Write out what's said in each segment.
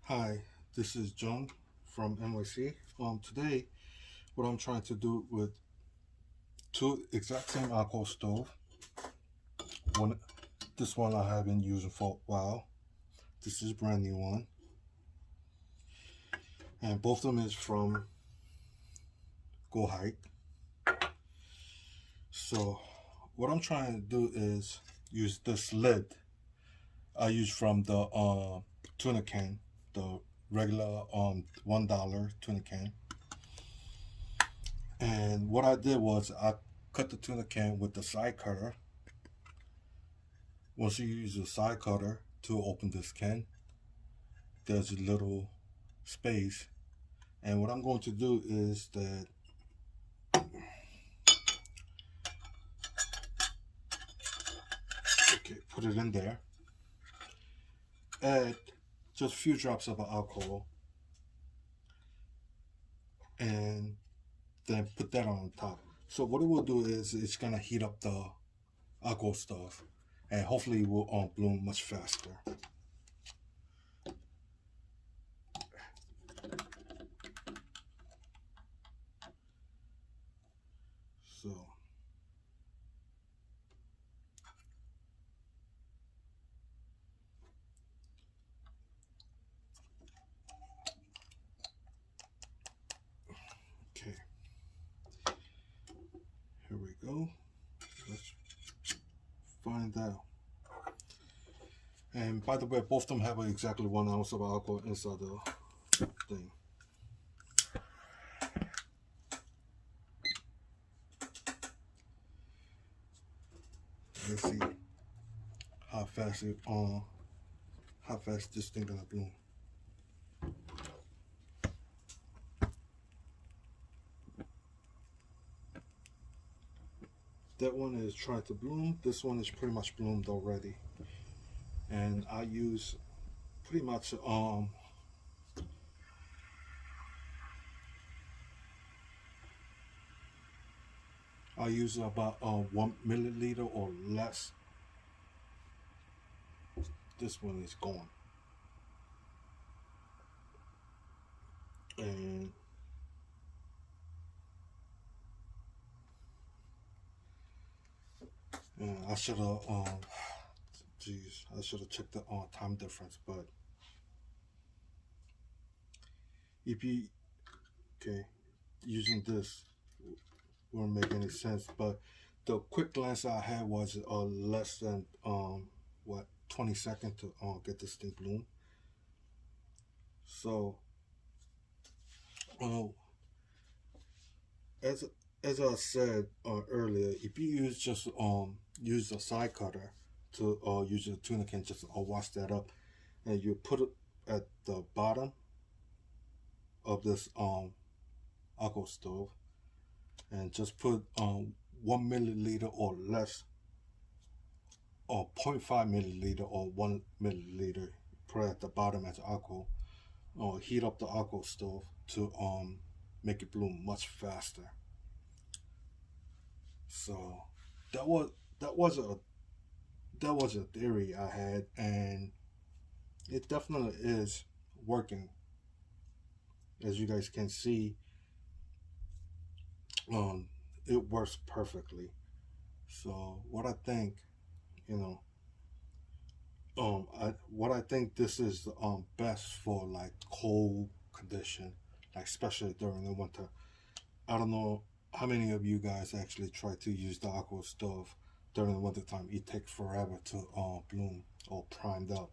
Hi, this is John from NYC. Today, what I'm trying to do with two exact same alcohol stove. One, this one I have been using for a while. This is a brand new one, and both of them is from Go Hike. So, what I'm trying to do is use this lid I use from the tuna can, the regular $1 tuna can. And what I did was I cut the tuna can with the side cutter. Once you use the side cutter to open this can, there's a little space. And what I'm going to do is that, okay, put it in there, add just a few drops of alcohol, and then put that on top. So what it will do is it's gonna heat up the alcohol stuff, and hopefully it will bloom much faster. So okay, here we go. Let's find out. And by the way, both of them have exactly 1 ounce of alcohol inside the thing. Let's see how fast this thing gonna bloom. That one is trying to bloom. This one is pretty much bloomed already. And I use pretty much I use about 1 milliliter or less. This one is gone. And I should have I should have checked the time difference, but if you okay using this won't make any sense. But the quick glance I had was less than 20 seconds to get this thing bloom. So uh, as as I said earlier, if you use a side cutter to use a tuna can, just wash that up, and you put it at the bottom of this alcohol stove, and just put 1 milliliter or less, or 0.5 milliliter or 1 milliliter, put it at the bottom as alcohol, or heat up the alcohol stove to make it bloom much faster. So that was that was a that was a theory I had, and it definitely is working. As you guys can see, um, it works perfectly. So what I think, you know, what I think this is best for like cold condition, like especially during the winter. I don't know how many of you guys actually try to use the aqua stove during the winter time. It takes forever to bloom or primed up.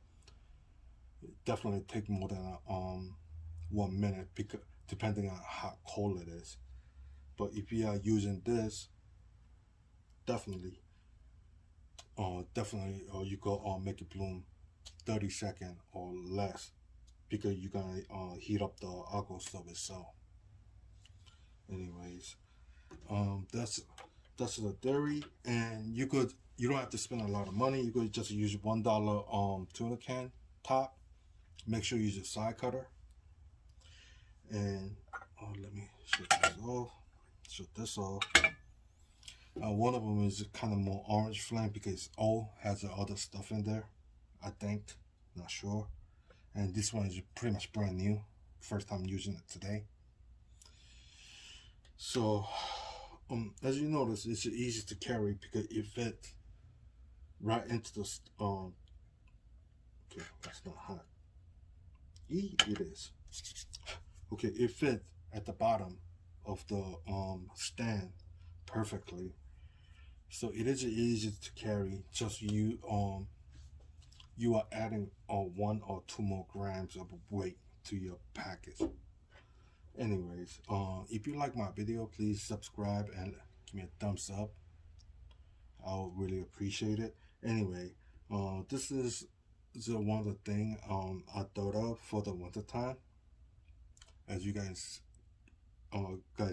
It definitely take more than 1 minute, because depending on how cold it is. But if you are using this, definitely, you go make it bloom 30 seconds or less, because you're gonna heat up the alcohol stove itself. Anyways, that's the theory, and you don't have to spend a lot of money. You could just use $1 tuna can top. Make sure you use a side cutter, and let me shut this off. Shut this off. One of them is kind of more orange flame because O has the other stuff in there. I think, not sure. and this one is pretty much brand new. First time using it today. So, as you notice, it's easy to carry because it fits right into the. Okay, that's not hot. It is. Okay, it fit at the bottom of the stand perfectly. So it is easy to carry. Just you are adding 1 or 2 more grams of weight to your package. Anyways, if you like my video, please subscribe and give me a thumbs up. I'll really appreciate it. Anyway, this is the one of the thing I thought of for the winter time. As you guys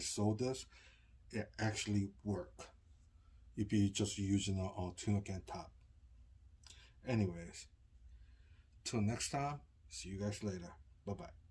saw this, it actually work if you just using a tuna can top. Anyways, till next time, see you guys later. Bye bye.